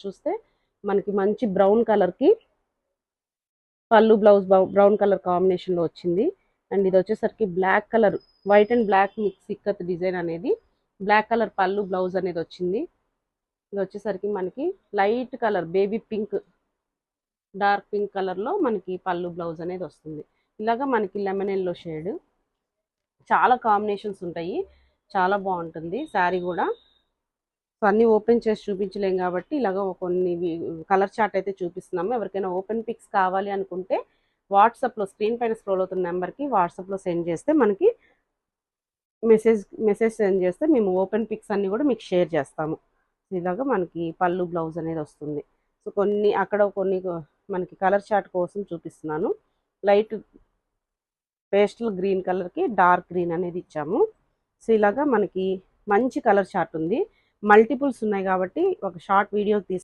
చూస్తే మనకి మంచి బ్రౌన్ కలర్కి పళ్ళు బ్లౌజ్ బ్రౌన్ కలర్ కాంబినేషన్లో వచ్చింది. అండ్ ఇది వచ్చేసరికి black colour white and black mix ikat design అనేది బ్లాక్ కలర్ పళ్ళు బ్లౌజ్ అనేది వచ్చింది. ఇది వచ్చేసరికి మనకి light colour baby pink dark pink కలర్లో మనకి పళ్ళు బ్లౌజ్ అనేది వస్తుంది. ఇలాగా మనకి లెమన్ ఎల్లో షేడ్ చాలా కాంబినేషన్స్ ఉంటాయి, చాలా బాగుంటుంది శారీ కూడా. సో అన్నీ ఓపెన్ చేసి చూపించలేం కాబట్టి ఇలాగ కొన్ని కలర్ చార్ట్ అయితే చూపిస్తున్నాము. ఎవరికైనా ఓపెన్ పిక్స్ కావాలి అనుకుంటే వాట్సాప్లో స్క్రీన్ పైన స్క్రోల్ అవుతున్న నెంబర్కి వాట్సాప్లో సెండ్ చేస్తే మనకి మెసేజ్ సెండ్ చేస్తే మేము ఓపెన్ పిక్స్ అన్నీ కూడా మీకు షేర్ చేస్తాము. ఇలాగా మనకి పళ్ళు బ్లౌజ్ అనేది వస్తుంది. సో కొన్ని మనకి కలర్ చార్ట్ కోసం చూపిస్తున్నాను. లైట్ పేస్టల్ గ్రీన్ కలర్కి డార్క్ గ్రీన్ అనేది ఇచ్చాము. సో ఇలాగా మనకి మంచి కలర్ చార్ట్ ఉంది. మల్టిపుల్స్ ఉన్నాయి కాబట్టి ఒక షార్ట్ వీడియో